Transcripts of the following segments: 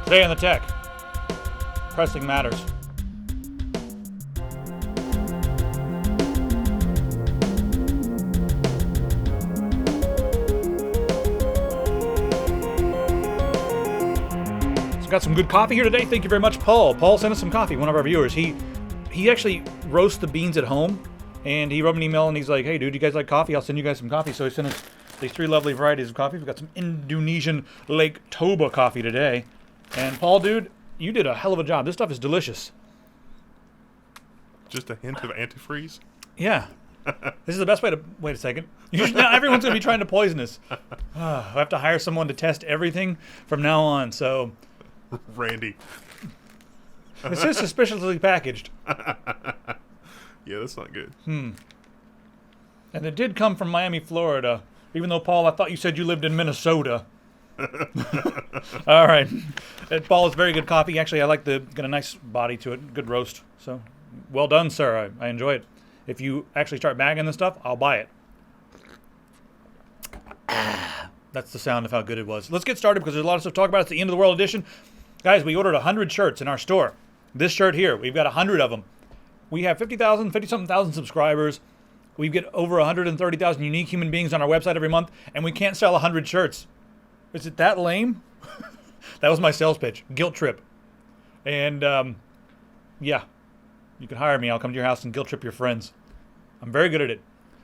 Today on the tech, pressing matters. So got some good coffee here today. Thank you very much, Paul. Paul sent us some coffee, one of our viewers. He actually roasts the beans at home, and he wrote me an email and he's like, hey dude, you guys like coffee? I'll send you guys some coffee. So he sent us these 3 lovely varieties of coffee. We've got some Indonesian Lake Toba coffee today. And Paul, dude, you did a hell of a job. This stuff is delicious. Just a hint of antifreeze? Yeah. This is the best way to... Wait a second. Now everyone's going to be trying to poison us. I have to hire someone to test everything from now on, so... Randy. This is suspiciously packaged. Yeah, that's not good. And it did come from Miami, Florida. Even though, Paul, I thought you said you lived in Minnesota. All right. Paul, it's very good coffee. Actually, I like got a nice body to it. Good roast. So, well done, sir. I enjoy it. If you actually start bagging this stuff, I'll buy it. That's the sound of how good it was. Let's get started because there's a lot of stuff to talk about. It's the End of the World edition. Guys, we ordered 100 shirts in our store. This shirt here, we've got 100 of them. We have 50-something thousand subscribers. We get over 130,000 unique human beings on our website every month, and we can't sell 100 shirts. Is it that lame? That was my sales pitch. Guilt trip. And, yeah. You can hire me. I'll come to your house and guilt trip your friends. I'm very good at it.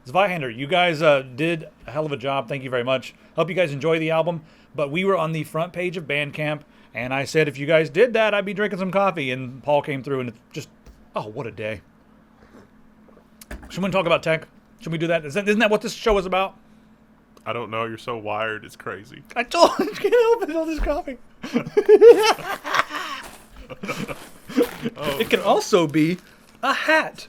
Zweihander, you guys did a hell of a job. Thank you very much. Hope you guys enjoy the album. But we were on the front page of Bandcamp, and I said if you guys did that, I'd be drinking some coffee. And Paul came through, and it's just, oh, what a day. Should we talk about tech? Should we do that? Isn't that what this show is about? I don't know. You're so wired. It's crazy. I told you, I can't help it. All this coffee. It can also be a hat.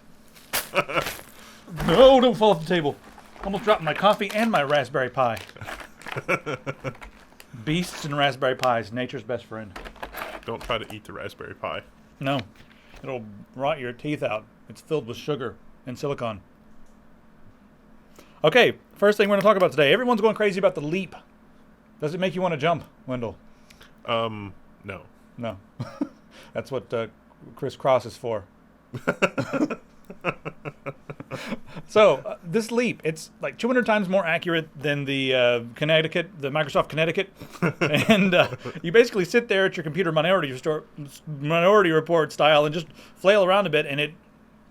No, don't fall off the table. Almost dropped my coffee and my Raspberry Pi. Beasts and Raspberry Pis, nature's best friend. Don't try to eat the Raspberry Pi. No, it'll rot your teeth out. It's filled with sugar and silicone. Okay, first thing we're going to talk about today. Everyone's going crazy about the leap. Does it make you want to jump, Wendell? No. No. That's what Chris Cross is for. So, this leap, it's like 200 times more accurate than the Microsoft Connecticut. And you basically sit there at your computer Minority Report style and just flail around a bit, and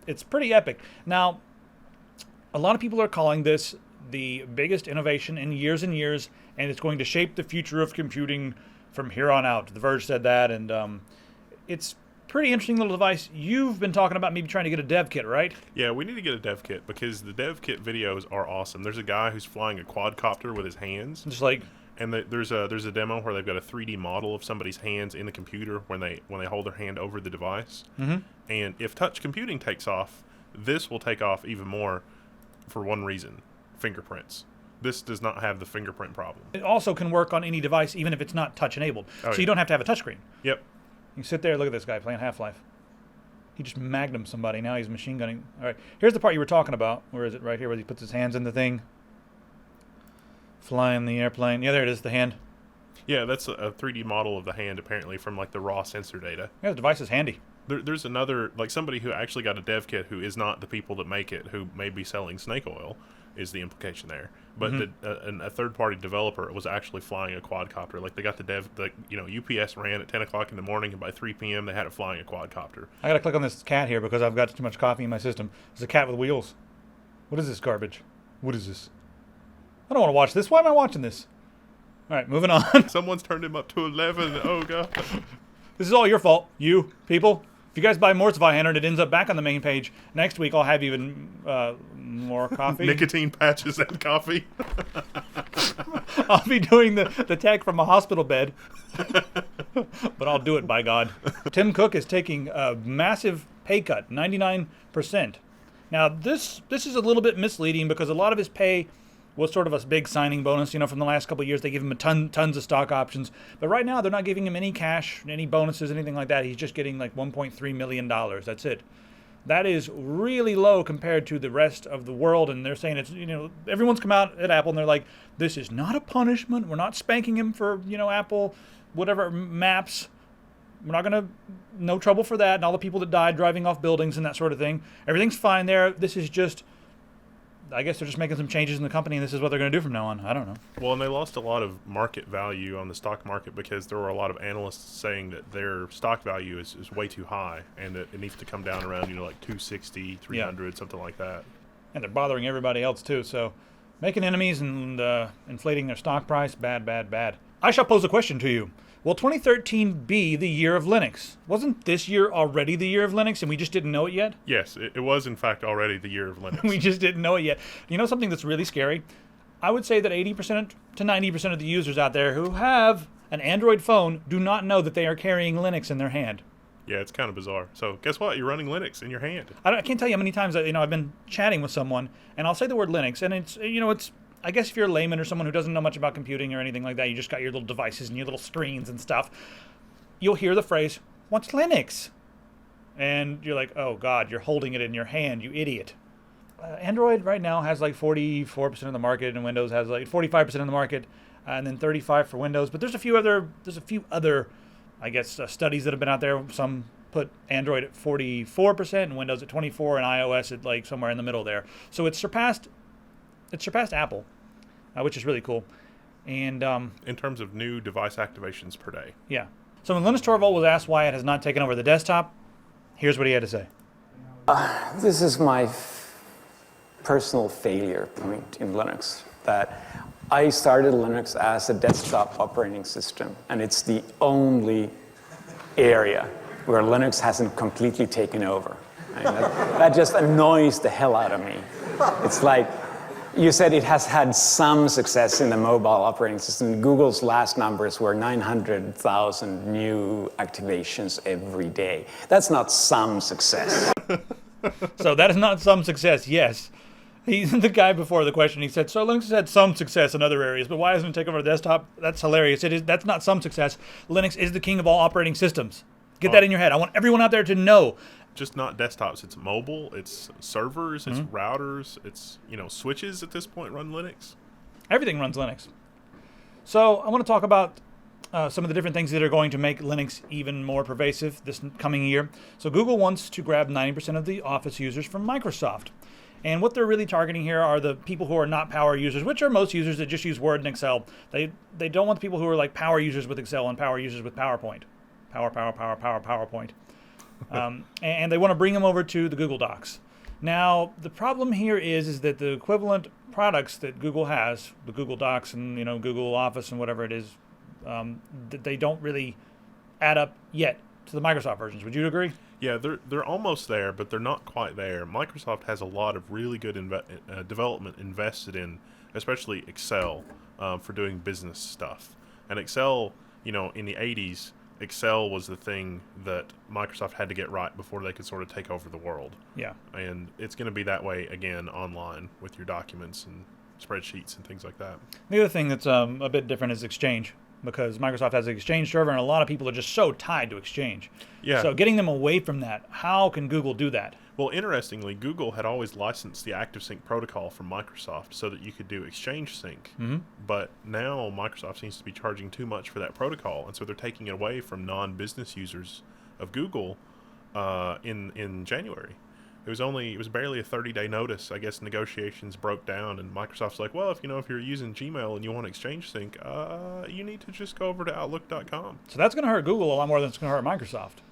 it's pretty epic. Now, a lot of people are calling this the biggest innovation in years and years, and it's going to shape the future of computing from here on out. The Verge said that, and it's pretty interesting little device. You've been talking about maybe trying to get a dev kit, right? Yeah, we need to get a dev kit because the dev kit videos are awesome. There's a guy who's flying a quadcopter with his hands. Just like... And there's a demo where they've got a 3D model of somebody's hands in the computer when they hold their hand over the device. Mm-hmm. And if touch computing takes off, this will take off even more for one reason: fingerprints. This does not have the fingerprint problem. It also can work on any device, even if it's not touch enabled. Oh, so you don't have to have a touchscreen. Yep. You sit there, look at this guy playing Half-Life. He just magnumed somebody. Now he's machine gunning. All right, here's the part you were talking about. Where is it? Right here, where he puts his hands in the thing. Flying the airplane. Yeah, there it is, the hand. Yeah, that's a 3D model of the hand, apparently, from like the raw sensor data. Yeah, the device is handy. There's another, like somebody who actually got a dev kit who is not the people that make it, who may be selling snake oil, is the implication there. But a third-party developer was actually flying a quadcopter. Like they got UPS ran at 10 o'clock in the morning, and by 3 p.m. they had it flying a quadcopter. I gotta click on this cat here because I've got too much coffee in my system. There's a cat with wheels. What is this garbage? What is this? I don't want to watch this. Why am I watching this? All right, moving on. Someone's turned him up to 11. Oh, God. This is all your fault, you people. If you guys buy more Zweihander and it ends up back on the main page, next week I'll have even more coffee. Nicotine patches and coffee. I'll be doing the tech from a hospital bed. But I'll do it, by God. Tim Cook is taking a massive pay cut, 99%. Now, this is a little bit misleading because a lot of his pay was sort of a big signing bonus. From the last couple of years, they give him tons of stock options. But right now, they're not giving him any cash, any bonuses, anything like that. He's just getting like $1.3 million. That's it. That is really low compared to the rest of the world. And they're saying it's, everyone's come out at Apple and they're like, this is not a punishment. We're not spanking him for, Apple, whatever, Maps. We're not going to, no trouble for that, and all the people that died driving off buildings and that sort of thing. Everything's fine there. This is just, I guess they're just making some changes in the company, and this is what they're going to do from now on. I don't know. Well, and they lost a lot of market value on the stock market because there were a lot of analysts saying that their stock value is way too high and that it needs to come down around, like 260, 300, something like that. And they're bothering everybody else, too. So making enemies and inflating their stock price, bad, bad, bad. I shall pose a question to you. Will 2013 be the year of Linux? Wasn't this year already the year of Linux and we just didn't know it yet? Yes, it was in fact already the year of Linux. We just didn't know it yet. You know something that's really scary? I would say that 80% to 90% of the users out there who have an Android phone do not know that they are carrying Linux in their hand. Yeah, it's kind of bizarre. So guess what? You're running Linux in your hand. I can't tell you how many times I've been chatting with someone and I'll say the word Linux and it's I guess if you're a layman or someone who doesn't know much about computing or anything like that, you just got your little devices and your little screens and stuff, you'll hear the phrase, "What's Linux?" And you're like, oh God, you're holding it in your hand, you idiot. Android right now has like 44% of the market, and Windows has like 45% of the market, and then 35% for Windows. But there's a few other, I guess, studies that have been out there. Some put Android at 44% and Windows at 24%, and iOS at like somewhere in the middle there. So it's surpassed Apple, which is really cool. And in terms of new device activations per day. Yeah. So when Linus Torvald was asked why it has not taken over the desktop, here's what he had to say. This is my personal failure point in Linux, that I started Linux as a desktop operating system, and it's the only area where Linux hasn't completely taken over. And that just annoys the hell out of me. It's like, you said it has had some success in the mobile operating system. Google's last numbers were 900,000 new activations every day. That's not some success. So that is not some success, yes. He's the guy before the question. He said, so Linux has had some success in other areas, but why doesn't it take over the desktop? That's hilarious. That's not some success. Linux is the king of all operating systems. Get that in your head. I want everyone out there to know. Just not desktops. It's mobile. It's servers. It's routers. It's switches at this point run Linux. Everything runs Linux. So I want to talk about some of the different things that are going to make Linux even more pervasive this coming year. So Google wants to grab 90% of the Office users from Microsoft. And what they're really targeting here are the people who are not power users, which are most users that just use Word and Excel. They don't want the people who are like power users with Excel and power users with PowerPoint. PowerPoint. And they want to bring them over to the Google Docs. Now, the problem here is that the equivalent products that Google has, the Google Docs and Google Office and whatever it is, that they don't really add up yet to the Microsoft versions. Would you agree? Yeah, they're almost there, but they're not quite there. Microsoft has a lot of really good development invested in, especially Excel, for doing business stuff. And Excel, in the 80s, Excel was the thing that Microsoft had to get right before they could sort of take over the world. Yeah. And it's going to be that way again online with your documents and spreadsheets and things like that. The other thing that's a bit different is Exchange, because Microsoft has an Exchange server and a lot of people are just so tied to Exchange. Yeah. So getting them away from that, how can Google do that? Well, interestingly, Google had always licensed the ActiveSync protocol from Microsoft so that you could do Exchange Sync. Mm-hmm. But now Microsoft seems to be charging too much for that protocol, and so they're taking it away from non-business users of Google in January. It was barely a 30-day notice. I guess negotiations broke down, and Microsoft's like, well, if you're using Gmail and you want Exchange Sync, you need to just go over to Outlook.com. So that's going to hurt Google a lot more than it's going to hurt Microsoft.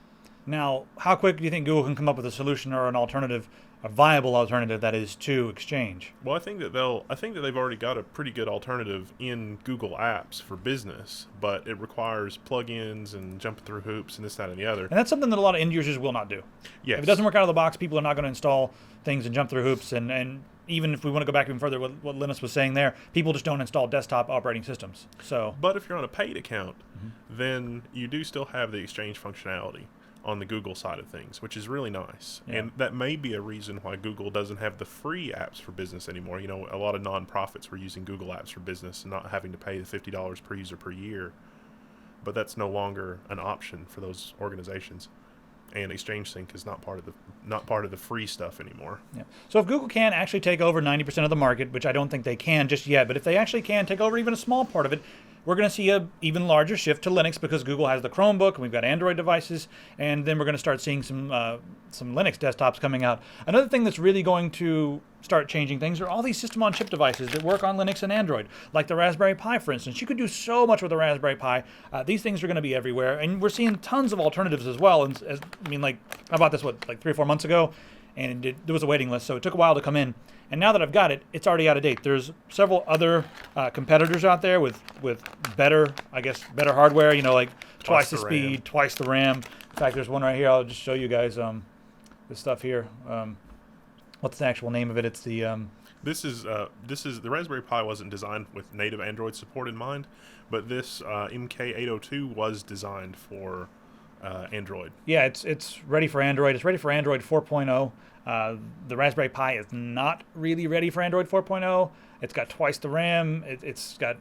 Now, how quick do you think Google can come up with a solution or an alternative, a viable alternative that is to Exchange? Well, I think that they've already got a pretty good alternative in Google Apps for business, but it requires plugins and jumping through hoops and this, that, and the other. And that's something that a lot of end users will not do. Yes. If it doesn't work out of the box, people are not going to install things and jump through hoops. And even if we want to go back even further, what Linus was saying there, people just don't install desktop operating systems. So, but if you're on a paid account, then you do still have the Exchange functionality on the Google side of things, which is really nice. Yeah. And that may be a reason why Google doesn't have the free apps for business anymore. A lot of nonprofits were using Google Apps for business and not having to pay the $50 per user per year. But that's no longer an option for those organizations. And Exchange Sync is not part of the free stuff anymore. Yeah. So if Google can actually take over 90% of the market, which I don't think they can just yet, but if they actually can take over even a small part of it, we're going to see a even larger shift to Linux because Google has the Chromebook and we've got Android devices, and then we're going to start seeing some Linux desktops coming out. Another thing that's really going to start changing things are all these system-on-chip devices that work on Linux and Android, like the Raspberry Pi, for instance. You could do so much with the Raspberry Pi. These things are going to be everywhere, and we're seeing tons of alternatives as well. And I bought this, like 3 or 4 months ago, and there was a waiting list, so it took a while to come in. And now that I've got it, it's already out of date. There's several other competitors out there with better hardware, like twice the speed, twice the RAM. In fact, there's one right here. I'll just show you guys this stuff here. What's the actual name of it? It's the This is the Raspberry Pi wasn't designed with native Android support in mind, but this MK802 was designed for Android. Yeah, it's ready for Android. It's ready for Android 4.0. The Raspberry Pi is not really ready for Android 4.0. It's got twice the RAM. It's got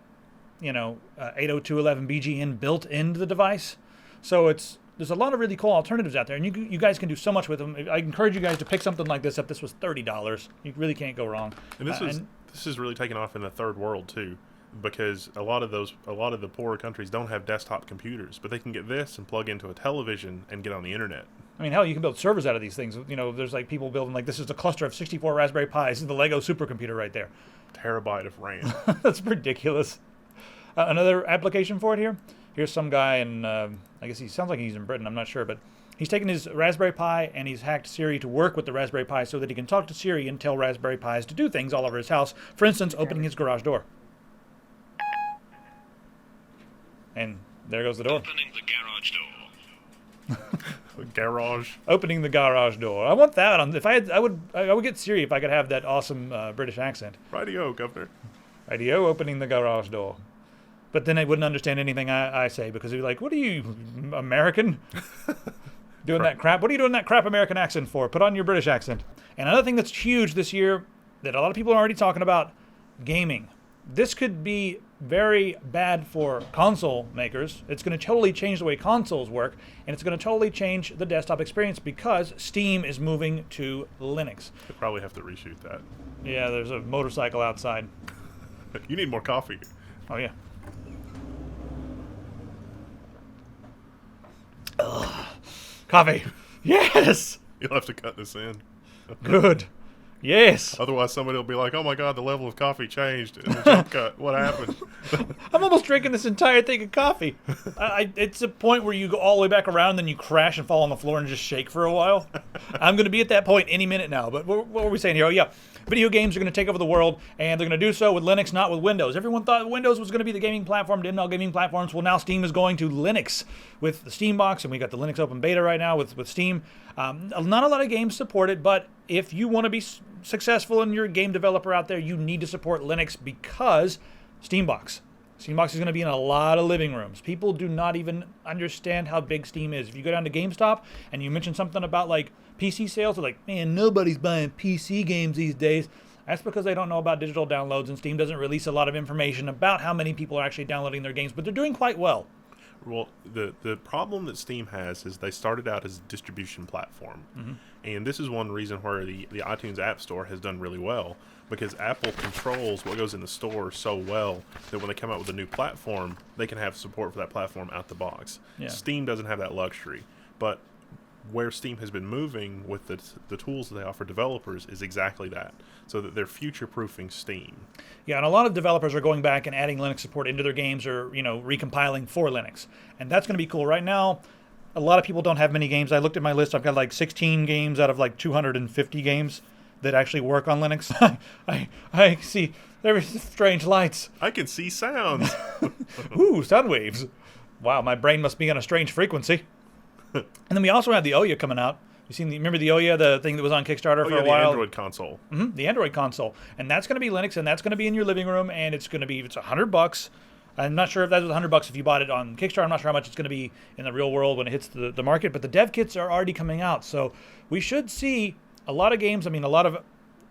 802.11bgn built into the device. So there's a lot of really cool alternatives out there, and you guys can do so much with them. I encourage you guys to pick something like this up. This was $30. You really can't go wrong. And this is really taking off in the third world too, because a lot of the poorer countries don't have desktop computers, but they can get this and plug into a television and get on the internet. I mean, hell, you can build servers out of these things. There's like people building this is a cluster of 64 Raspberry Pis. This is the Lego supercomputer right there. Terabyte of RAM. That's ridiculous. Another application for it here. Here's some guy, and I guess he sounds like he's in Britain. I'm not sure, but he's taken his Raspberry Pi and he's hacked Siri to work with the Raspberry Pi so that he can talk to Siri and tell Raspberry Pis to do things all over his house. For instance, opening his garage door. And there goes the door. Opening the garage door. Garage. Opening the garage door. I want that on. If I had, I would get Siri if I could have that awesome British accent. Radio, governor. Radio, opening the garage door. But then they wouldn't understand anything I say because they'd be like, "What are you, American? Doing that crap? What are you doing that crap American accent for? Put on your British accent." And another thing that's huge this year that a lot of people are already talking about, gaming. This could be very bad for console makers. It's going to totally change the way consoles work, and it's going to totally change the desktop experience because Steam is moving to Linux. You'll probably have to reshoot that. Yeah, there's a motorcycle outside. You need more coffee. Oh, yeah. Ugh. Coffee. Yes! You'll have to cut this in. Good. Yes. Otherwise, somebody will be like, "Oh my God, the level of coffee changed in the jump cut. What happened?" I'm almost drinking this entire thing of coffee. It's a point where you go all the way back around, then you crash and fall on the floor and just shake for a while. I'm going to be at that point any minute now. But what were we saying here? Oh, yeah. Video games are going to take over the world, and they're going to do so with Linux, not with Windows. Everyone thought Windows was going to be the gaming platform, didn't know gaming platforms. Well, now Steam is going to Linux with the Steam box, and we got the Linux Open Beta right now with Steam. Not a lot of games support it, but if you want to be successful and you're a game developer out there, you need to support Linux because Steambox is going to be in a lot of living rooms. People do not even understand how big Steam is. If you go down to GameStop and you mention something about like PC sales, they're like, "Man, nobody's buying PC games these days." That's because they don't know about digital downloads, and Steam doesn't release a lot of information about how many people are actually downloading their games, but they're doing quite well. Well, the problem that Steam has is they started out as a distribution platform. Mm-hmm. And this is one reason where the iTunes App Store has done really well, because Apple controls what goes in the store so well that when they come out with a new platform, they can have support for that platform out the box. Yeah. Steam doesn't have that luxury. But where Steam has been moving with the tools that they offer developers is exactly that, so that they're future-proofing Steam. Yeah, and a lot of developers are going back and adding Linux support into their games or, recompiling for Linux. And that's going to be cool. Right now, a lot of people don't have many games. I looked at my list. I've got like 16 games out of like 250 games that actually work on Linux. I see there's strange lights. I can see sounds. Ooh, sound waves. Wow, my brain must be on a strange frequency. And then we also have the Ouya coming out. Remember the Ouya, the thing that was on Kickstarter for a while? The Android console. Mm-hmm, the Android console. And that's going to be Linux, and that's going to be in your living room, and it's $100. I'm not sure if that was $100 if you bought it on Kickstarter. I'm not sure how much it's going to be in the real world when it hits the market, but the dev kits are already coming out. So we should see a lot of games. I mean, a lot of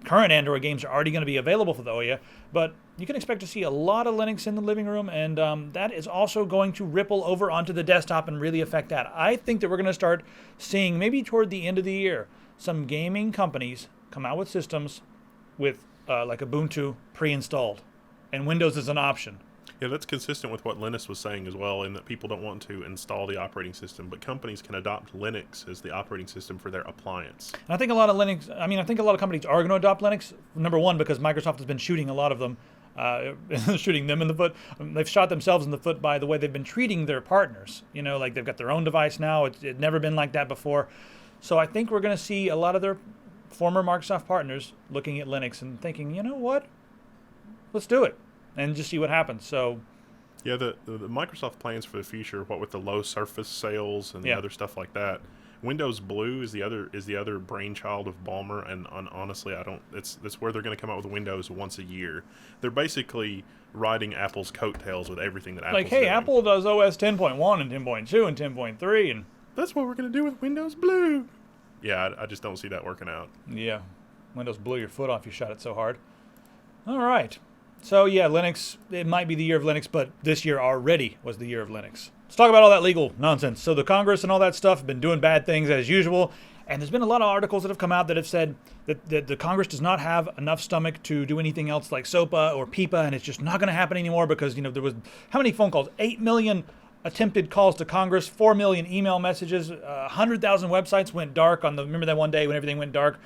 current Android games are already going to be available for the Ouya, but you can expect to see a lot of Linux in the living room, and that is also going to ripple over onto the desktop and really affect that. I think that we're going to start seeing, maybe toward the end of the year, some gaming companies come out with systems with like Ubuntu pre-installed, and Windows is an option. Yeah, that's consistent with what Linus was saying as well, in that people don't want to install the operating system, but companies can adopt Linux as the operating system for their appliance. And I think a lot of I think a lot of companies are going to adopt Linux. Number one, because Microsoft has been shooting a lot of them, shooting them in the foot. They've shot themselves in the foot by the way they've been treating their partners. Like they've got their own device now. It's never been like that before. So I think we're going to see a lot of their former Microsoft partners looking at Linux and thinking, you know what? Let's do it and just see what happens. So, yeah, the Microsoft plans for the future, what with the low Surface sales and the other stuff like that. Windows Blue is the other brainchild of Ballmer, and honestly, that's where they're going to come out with Windows once a year. They're basically riding Apple's coattails with everything that Apple's doing. Apple does OS 10.1 and 10.2 and 10.3, and that's what we're going to do with Windows Blue. Yeah, I just don't see that working out. Yeah, Windows blew your foot off. You shot it so hard. All right. So, yeah, Linux, it might be the year of Linux, but this year already was the year of Linux. Let's talk about all that legal nonsense. So the Congress and all that stuff have been doing bad things as usual, and there's been a lot of articles that have come out that have said that the Congress does not have enough stomach to do anything else like SOPA or PIPA, and it's just not going to happen anymore because, there was, how many phone calls? 8 million attempted calls to Congress, 4 million email messages, 100,000 websites went dark remember that one day when everything went dark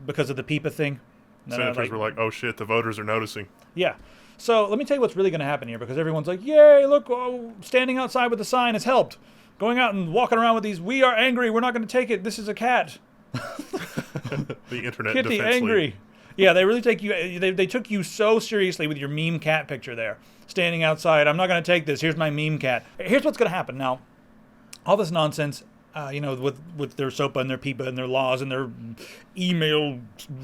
because of the PIPA thing? Senators were like, oh shit, the voters are noticing. Yeah. So let me tell you what's really going to happen here, because everyone's like, yay, look, standing outside with a sign has helped. Going out and walking around with these, we are angry, we're not going to take it, this is a cat. The Internet Kitty Defense angry. League. Yeah, they really take you, they took you so seriously with your meme cat picture there. Standing outside, I'm not going to take this, here's my meme cat. Here's what's going to happen now. All this nonsense, with their SOPA and their PIPA and their laws and their email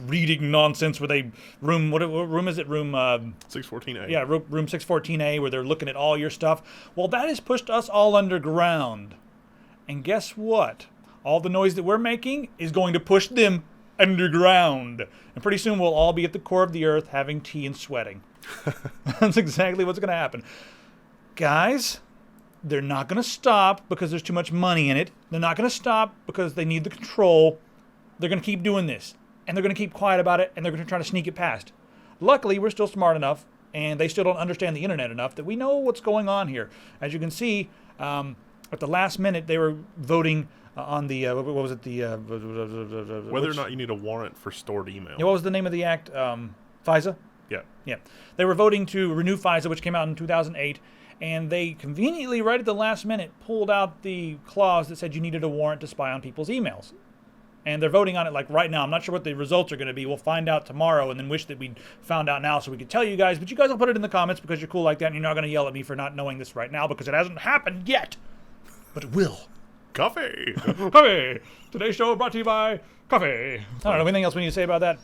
reading nonsense where they what room is it? Room 614A. Yeah, room 614A, where they're looking at all your stuff. Well, that has pushed us all underground. And guess what? All the noise that we're making is going to push them underground. And pretty soon we'll all be at the core of the earth having tea and sweating. That's exactly what's going to happen. Guys, they're not going to stop because there's too much money in it. They're not going to stop because they need the control. They're going to keep doing this. And they're going to keep quiet about it, and they're going to try to sneak it past. Luckily, we're still smart enough, and they still don't understand the internet enough that we know what's going on here. As you can see, at the last minute, they were voting on the, what was it? Whether or not you need a warrant for stored email. Yeah, what was the name of the act? Fisa? Yeah. Yeah. They were voting to renew Fisa, which came out in 2008. And they conveniently, right at the last minute, pulled out the clause that said you needed a warrant to spy on people's emails. And they're voting on it like right now. I'm not sure what the results are going to be. We'll find out tomorrow, and then wish that we'd found out now so we could tell you guys. But you guys will put it in the comments because you're cool like that, and you're not going to yell at me for not knowing this right now because it hasn't happened yet. But it will. Coffee! Coffee! Today's show brought to you by coffee. I don't know, anything else we need to say about that?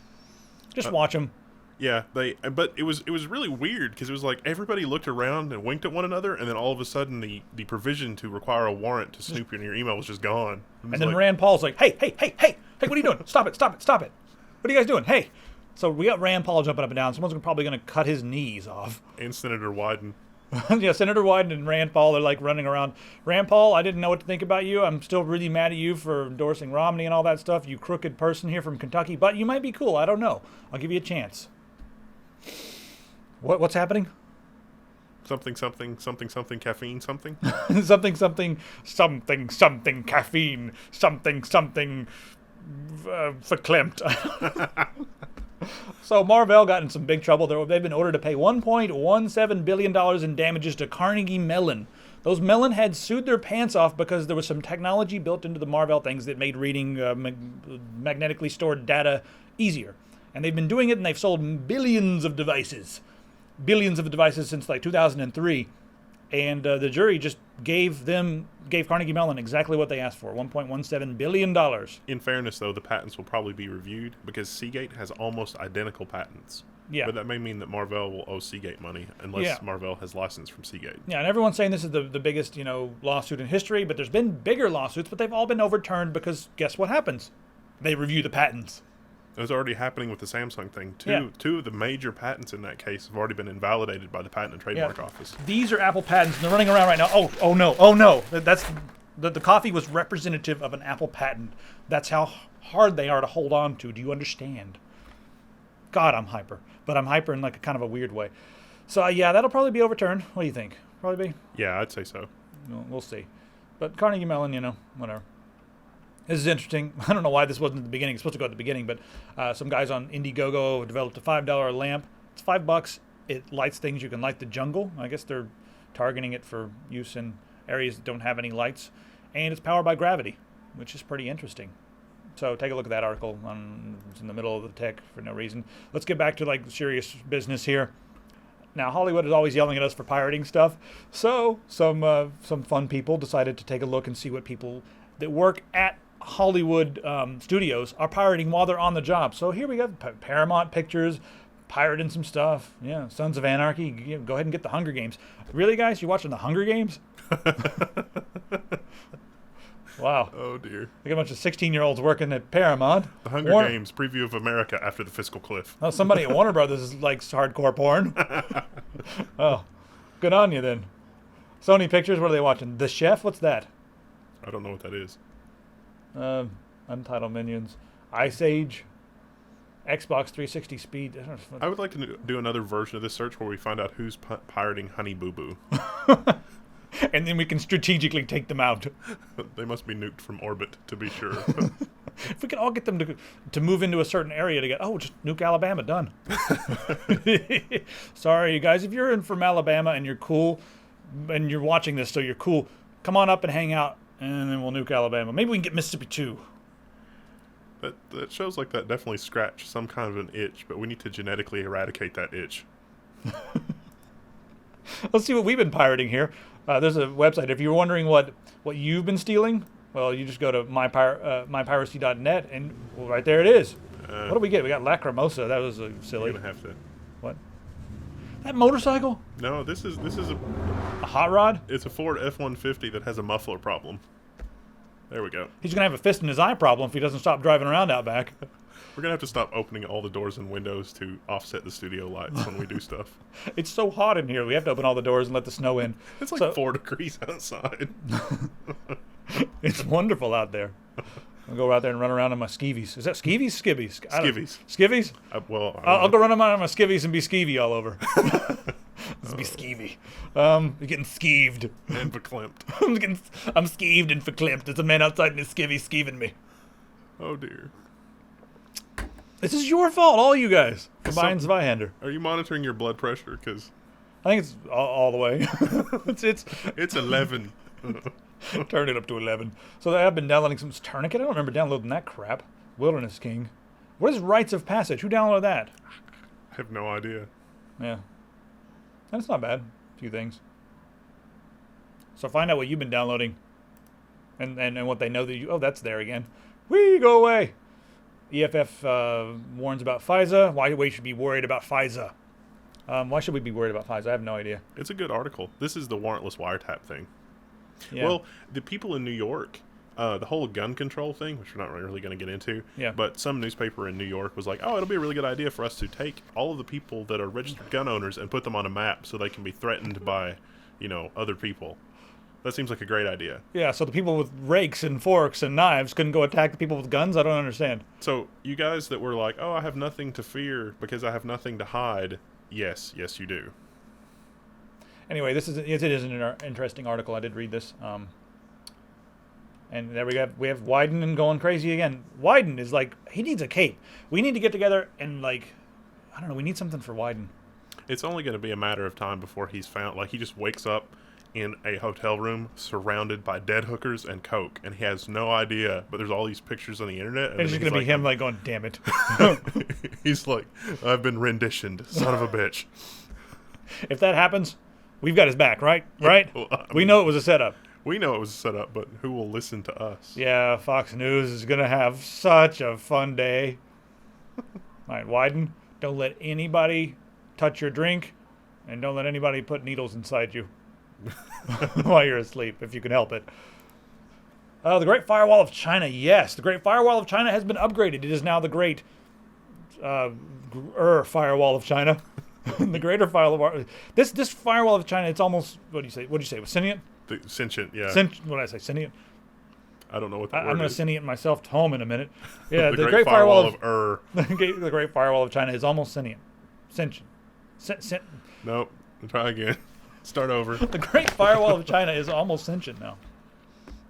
Just watch them. Yeah, but it was really weird because it was like everybody looked around and winked at one another, and then all of a sudden the provision to require a warrant to snoop in your email was just gone. And then Rand Paul's like, hey, what are you doing? Stop it. What are you guys doing? Hey. So we got Rand Paul jumping up and down. Someone's probably going to cut his knees off. And Senator Wyden. Yeah, Senator Wyden and Rand Paul are like running around. Rand Paul, I didn't know what to think about you. I'm still really mad at you for endorsing Romney and all that stuff. You crooked person here from Kentucky. But you might be cool. I don't know. I'll give you a chance. What's happening? Something caffeine something. something caffeine something verklempt. So Marvell got in some big trouble. They've been ordered to pay $1.17 billion in damages to Carnegie Mellon. Those Mellon had sued their pants off because there was some technology built into the Marvell things that made reading magnetically stored data easier. And they've been doing it, and they've sold billions of devices since like 2003. And the jury just gave Carnegie Mellon exactly what they asked for, $1.17 billion. In fairness, though, the patents will probably be reviewed because Seagate has almost identical patents. Yeah. But that may mean that Marvell will owe Seagate money unless Marvell has license from Seagate. Yeah, and everyone's saying this is the biggest, lawsuit in history, but there's been bigger lawsuits, but they've all been overturned because guess what happens? They review the patents. It was already happening with the Samsung thing. Two of the major patents in that case have already been invalidated by the Patent and Trademark Office. These are Apple patents, and they're running around right now. Oh no. That's the coffee was representative of an Apple patent. That's how hard they are to hold on to. Do you understand? God, I'm hyper. But I'm hyper in like a kind of a weird way. So yeah, that'll probably be overturned. What do you think? Probably be. Yeah, I'd say so. We'll see. But Carnegie Mellon, whatever. This is interesting. I don't know why this wasn't at the beginning. It's supposed to go at the beginning, but some guys on Indiegogo developed a $5 lamp. It's $5. It lights things. You can light the jungle. I guess they're targeting it for use in areas that don't have any lights. And it's powered by gravity, which is pretty interesting. So take a look at that article. It's in the middle of the tech for no reason. Let's get back to like serious business here. Now, Hollywood is always yelling at us for pirating stuff. So some fun people decided to take a look and see what people that work at Hollywood studios are pirating while they're on the job. So here we go. Paramount Pictures pirating some stuff. Yeah, Sons of Anarchy. Go ahead and get the Hunger Games. Really, guys? You watching the Hunger Games? Wow. Oh, dear. They got a bunch of 16-year-olds working at Paramount. The Hunger Games preview of America after the fiscal cliff. Oh, somebody at Warner Brothers likes hardcore porn. Oh, good on you then. Sony Pictures, what are they watching? The Chef? What's that? I don't know what that is. Untitled Minions. Ice Age. Xbox 360 Speed. I would like to do another version of this search where we find out who's pirating Honey Boo Boo. And then we can strategically take them out. They must be nuked from orbit, to be sure. If we could all get them to move into a certain area to get, just nuke Alabama, done. Sorry, you guys, if you're in from Alabama and you're cool, and you're watching this, so you're cool, come on up and hang out, and then we'll nuke Alabama. Maybe we can get Mississippi too. That shows like that definitely scratched some kind of an itch, but we need to genetically eradicate that itch. Let's see what we've been pirating here. There's a website. If you're wondering what you've been stealing, well, you just go to mypiracy.net, and right there it is. What do we get? We got Lacrimosa. That was silly. You're gonna have to. What? That motorcycle? No, this is A hot rod? it's a Ford F-150 that has a muffler problem. There we go. He's gonna have a fist in his eye problem if he doesn't stop driving around out back. We're gonna have to stop opening all the doors and windows to offset the studio lights when we do stuff. It's so hot in here. We have to open all the doors and let the snow in. It's like 4 degrees outside. It's wonderful out there. I'll go out there and run around on my skeevies. Is that skeevies? Skivvies? Skivvies. Skivvies? I'll go run on my skivvies and be skeevy all over. Let's be skeevy. You're getting skeeved. And verklempt. I'm skeeved and verklempt. There's a man outside in his skivvy skeeving me. Oh dear. This is your fault, all you guys. Combined Zweihander. Are you monitoring your blood pressure? Because I think it's all the way. it's 11. Turn it up to 11. So I've been downloading some Tourniquet. I don't remember downloading that crap. Wilderness King. What is Rites of Passage? Who downloaded that? I have no idea. Yeah. And it's not bad. A few things. So find out what you've been downloading. And what they know that you... Oh, that's there again. Whee! Go away! EFF warns about Fisa. Why we should be worried about Fisa. Why should we be worried about Fisa? I have no idea. It's a good article. This is the warrantless wiretap thing. Yeah. Well, the people in New York, the whole gun control thing, which we're not really going to get into, but some newspaper in New York was like, it'll be a really good idea for us to take all of the people that are registered gun owners and put them on a map so they can be threatened by, other people. That seems like a great idea. Yeah, so the people with rakes and forks and knives couldn't go attack the people with guns? I don't understand. So you guys that were like, I have nothing to fear because I have nothing to hide. Yes, you do. Anyway, it is an interesting article. I did read this. And there we have Wyden going crazy again. Wyden is like, he needs a cape. We need to get together and we need something for Wyden. It's only going to be a matter of time before he's found. Like, he just wakes up in a hotel room surrounded by dead hookers and coke, and he has no idea, but there's all these pictures on the internet. And it's just going to be him going, damn it. He's like, I've been renditioned, son of a bitch. If that happens, we've got his back, right? Right? Well, we know it was a setup. We know it was a setup, but who will listen to us? Yeah, Fox News is going to have such a fun day. All right, Wyden, don't let anybody touch your drink, and don't let anybody put needles inside you while you're asleep, if you can help it. The Great Firewall of China, yes. The Great Firewall of China has been upgraded. It is now the Great Firewall of China. The Greater Firewall. This Firewall of China, it's almost, what do you say? What did you say? Was sentient? Sentient, yeah. What did I say? Sentient? I don't know what that word I'm going to is. sentient myself home in a minute. Yeah, the Great Firewall of the Great Firewall of China is almost sentient. Nope. Try again. Start over. The Great Firewall of China is almost sentient now.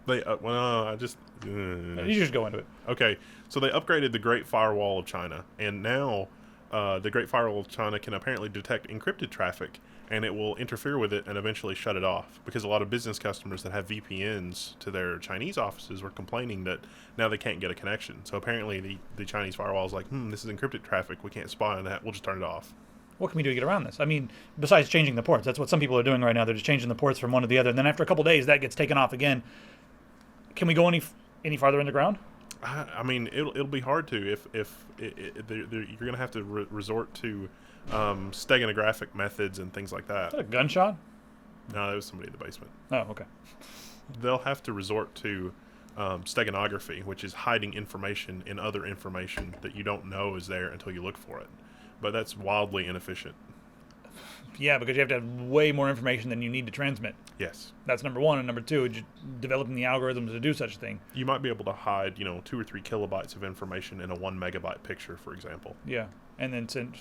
I just... You just go into it. Okay, so they upgraded the Great Firewall of China, and now the Great Firewall of China can apparently detect encrypted traffic, and it will interfere with it and eventually shut it off. Because a lot of business customers that have VPNs to their Chinese offices were complaining that now they can't get a connection. So apparently the Chinese firewall is like, this is encrypted traffic, we can't spy on that, we'll just turn it off. What can we do to get around this? I mean, besides changing the ports, that's what some people are doing right now. They're just changing the ports from one to the other, and then after a couple days, that gets taken off again. Can we go any farther underground? I mean, it'll be hard to if you're going to have to resort to steganographic methods and things like that. Is that a gunshot? No, that was somebody in the basement. Oh, okay. They'll have to resort to steganography, which is hiding information in other information that you don't know is there until you look for it. But that's wildly inefficient. Yeah, because you have to have way more information than you need to transmit. Yes. That's number one. And number two, developing the algorithms to do such a thing. You might be able to hide, 2 or 3 kilobytes of information in a 1 megabyte picture, for example. Yeah. And then send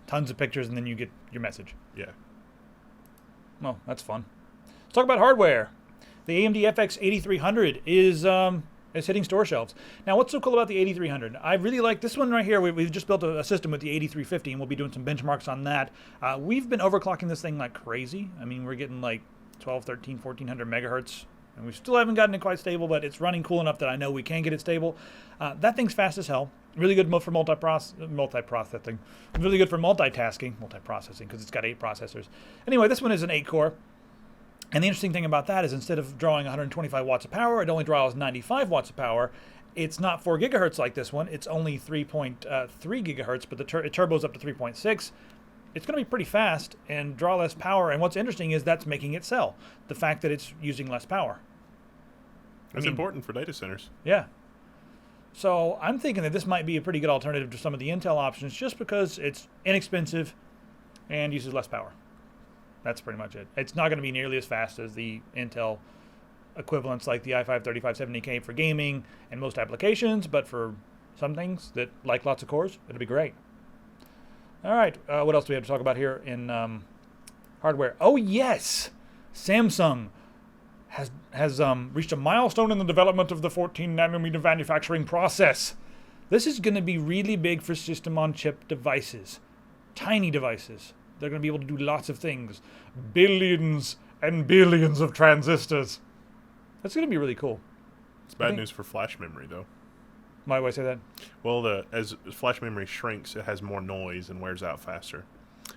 tons of pictures, and then you get your message. Yeah. Well, that's fun. Let's talk about hardware. The AMD FX 8300 is hitting store shelves. Now, what's so cool about the 8300? I really like this one right here. We've just built a system with the 8350, and we'll be doing some benchmarks on that. We've been overclocking this thing like crazy. I mean, we're getting like 12, 13, 1400 megahertz, and we still haven't gotten it quite stable, but it's running cool enough that I know we can get it stable. That thing's fast as hell. Really good for multiprocessing. Really good for multiprocessing, because it's got 8 processors. Anyway, this one is an 8-core. And the interesting thing about that is instead of drawing 125 watts of power, it only draws 95 watts of power. It's not 4 gigahertz like this one. It's only 3.3 gigahertz, but it turbos up to 3.6. It's going to be pretty fast and draw less power. And what's interesting is that's making it sell. The fact that it's using less power. That's important for data centers. Yeah. So I'm thinking that this might be a pretty good alternative to some of the Intel options just because it's inexpensive and uses less power. That's pretty much it. It's not going to be nearly as fast as the Intel equivalents like the i5-3570K for gaming and most applications, but for some things that like lots of cores, it'll be great. All right, what else do we have to talk about here in hardware? Oh yes, Samsung has reached a milestone in the development of the 14-nanometer manufacturing process. This is going to be really big for system-on-chip devices, tiny devices. They're going to be able to do lots of things. Billions and billions of transistors. That's going to be really cool. It's bad news for flash memory, though. Why do I say that? Well, as flash memory shrinks, it has more noise and wears out faster.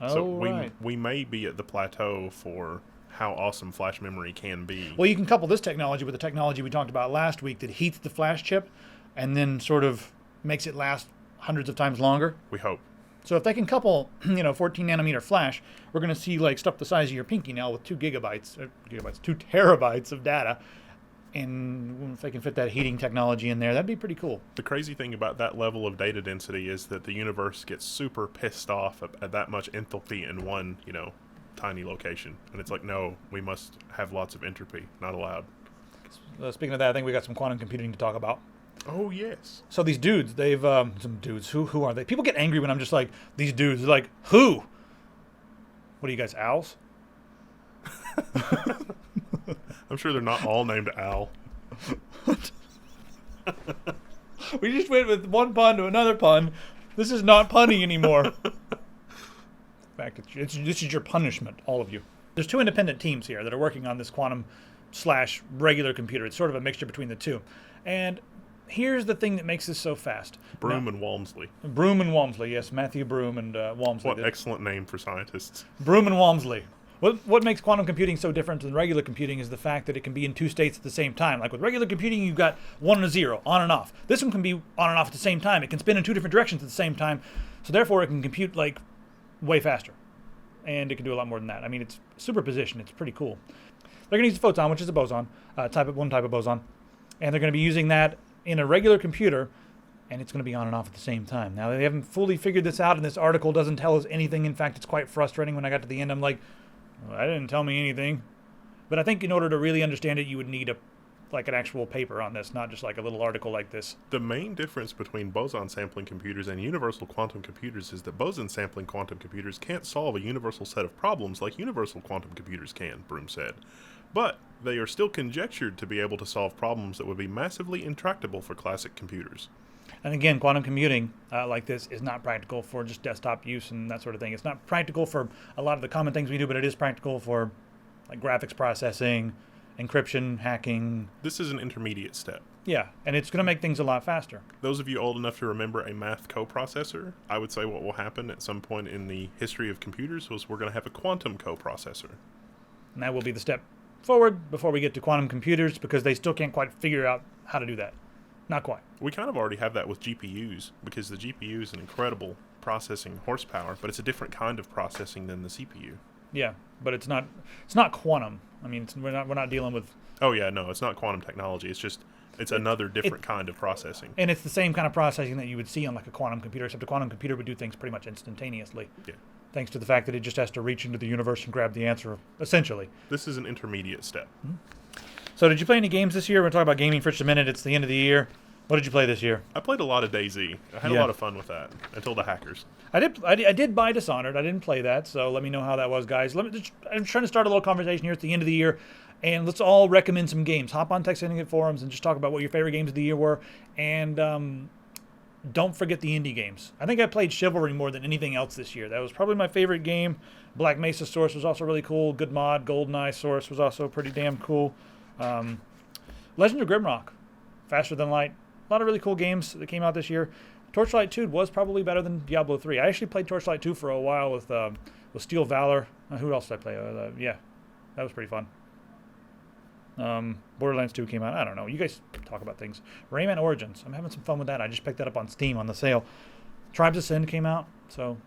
Oh, so right. we may be at the plateau for how awesome flash memory can be. Well, you can couple this technology with the technology we talked about last week that heats the flash chip and then sort of makes it last hundreds of times longer. We hope. So if they can couple, 14 nanometer flash, we're going to see like stuff the size of your pinky now with 2 terabytes of data. And if they can fit that heating technology in there, that'd be pretty cool. The crazy thing about that level of data density is that the universe gets super pissed off at that much enthalpy in one, tiny location. And it's like, no, we must have lots of entropy. Not allowed. Speaking of that, I think we got some quantum computing to talk about. Oh, yes. So these dudes, they've, some dudes, who are they? People get angry when I'm just like, these dudes. They're like, who? What are you guys, owls? I'm sure they're not all named Al. We just went with one pun to another pun. This is not punny anymore. In fact, this is your punishment, all of you. There's 2 independent teams here that are working on this quantum/regular computer. It's sort of a mixture between the two. And here's the thing that makes this so fast. Broom and Walmsley. Broom and Walmsley, yes. Matthew Broom and Walmsley. What excellent name for scientists. Broom and Walmsley. What makes quantum computing so different than regular computing is the fact that it can be in 2 states at the same time. Like with regular computing, you've got 1 and a 0, on and off. This one can be on and off at the same time. It can spin in 2 different directions at the same time. So therefore, it can compute like way faster. And it can do a lot more than that. I mean, it's superposition. It's pretty cool. They're going to use the photon, which is a boson, one type of boson. And they're going to be using that in a regular computer, and it's going to be on and off at the same time. Now, they haven't fully figured this out, and this article doesn't tell us anything. In fact, it's quite frustrating. When I got to the end, I'm like, well, that didn't tell me anything. But I think in order to really understand it, you would need a like an actual paper on this, not just like a little article like this. The main difference between boson sampling computers and universal quantum computers is that boson sampling quantum computers can't solve a universal set of problems like universal quantum computers can, Broom said. But they are still conjectured to be able to solve problems that would be massively intractable for classic computers. And again, quantum computing like this is not practical for just desktop use and that sort of thing. It's not practical for a lot of the common things we do, but it is practical for like graphics processing, encryption, hacking. This is an intermediate step. Yeah, and it's going to make things a lot faster. Those of you old enough to remember a math coprocessor, I would say what will happen at some point in the history of computers was we're going to have a quantum coprocessor. And that will be the step forward before we get to quantum computers, because they still can't quite figure out how to do that. Not quite. We kind of already have that with GPUs, because the GPU is an incredible processing horsepower, but it's a different kind of processing than the CPU. Yeah, but it's not quantum. I mean, we're not dealing with. Oh yeah, no, it's not quantum technology. It's another different kind of processing. And it's the same kind of processing that you would see on like a quantum computer, except a quantum computer would do things pretty much instantaneously. Yeah. Thanks to the fact that it just has to reach into the universe and grab the answer, essentially. This is an intermediate step. Mm-hmm. So did you play any games this year? We're talking about gaming for just a minute. It's the end of the year. What did you play this year? I played a lot of DayZ. I had a lot of fun with that until the hackers. I did buy Dishonored. I didn't play that, so let me know how that was, guys. I'm trying to start a little conversation here at the end of the year, and let's all recommend some games. Hop on Tech Syndicate forums and just talk about what your favorite games of the year were, and don't forget the indie games. I think I played Chivalry more than anything else this year. That was probably my favorite game. Black Mesa Source was also really cool. Good mod. GoldenEye Source was also pretty damn cool. Legend of Grimrock, Faster Than Light. A lot of really cool games that came out this year. Torchlight 2 was probably better than Diablo 3. I actually played Torchlight 2 for a while with Steel Valor. Who else did I play? Yeah, that was pretty fun. Borderlands 2 came out. I don't know. You guys talk about things. Rayman Origins. I'm having some fun with that. I just picked that up on Steam on the sale. Tribes of Sin came out. So,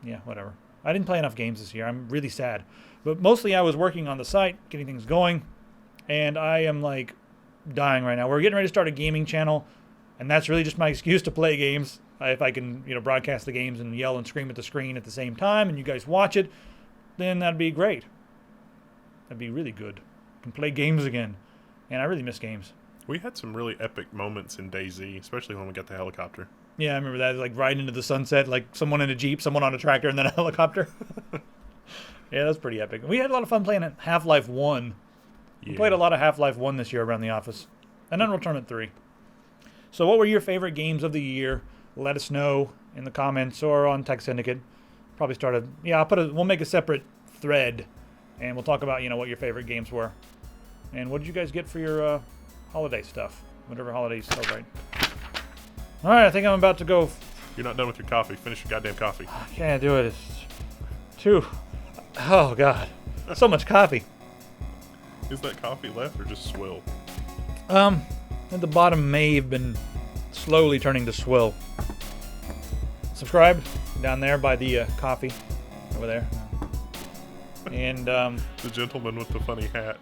yeah, whatever. I didn't play enough games this year. I'm really sad. But mostly I was working on the site, getting things going. And I am like dying right now. We're getting ready to start a gaming channel, and that's really just my excuse to play games. If I can, broadcast the games and yell and scream at the screen at the same time, and you guys watch it, then that'd be great. That'd be really good. I can play games again, and I really miss games. We had some really epic moments in DayZ, especially when we got the helicopter. Yeah, I remember that, like riding into the sunset, like someone in a Jeep, someone on a tractor, and then a helicopter. Yeah, that's pretty epic. We had a lot of fun playing at Half-Life 1. We played a lot of Half-Life 1 this year around the office. And Unreal Tournament 3. So what were your favorite games of the year? Let us know in the comments or on Tech Syndicate. Probably started... Yeah, we'll make a separate thread, and we'll talk about, what your favorite games were. And what did you guys get for your holiday stuff? Whatever holidays you celebrate. All right, I think I'm about to go... You're not done with your coffee. Finish your goddamn coffee. I can't do it. It's too... Oh, God. So much coffee. Is that coffee left or just swill? At the bottom may have been slowly turning to swill. Subscribe down there by the coffee over there. And the gentleman with the funny hat.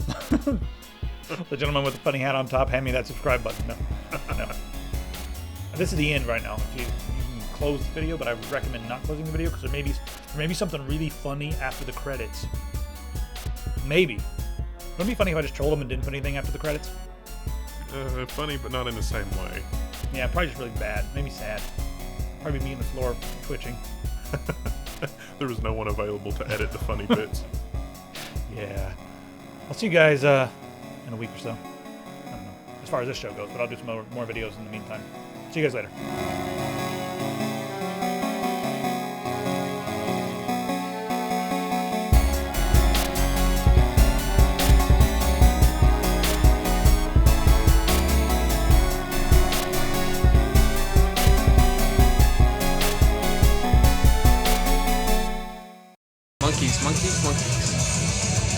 The gentleman with the funny hat on top, hand me that subscribe button. No. This is the end right now. You can close the video, but I would recommend not closing the video because there may be something really funny after the credits. Maybe. Wouldn't it be funny if I just trolled them and didn't put anything after the credits? Funny, but not in the same way. Yeah, probably just really bad. Made me sad. Probably me on the floor twitching. There was no one available to edit the funny bits. Yeah. I'll see you guys in a week or so. I don't know, as far as this show goes, but I'll do some more videos in the meantime. See you guys later. Monkeys, monkeys, monkeys.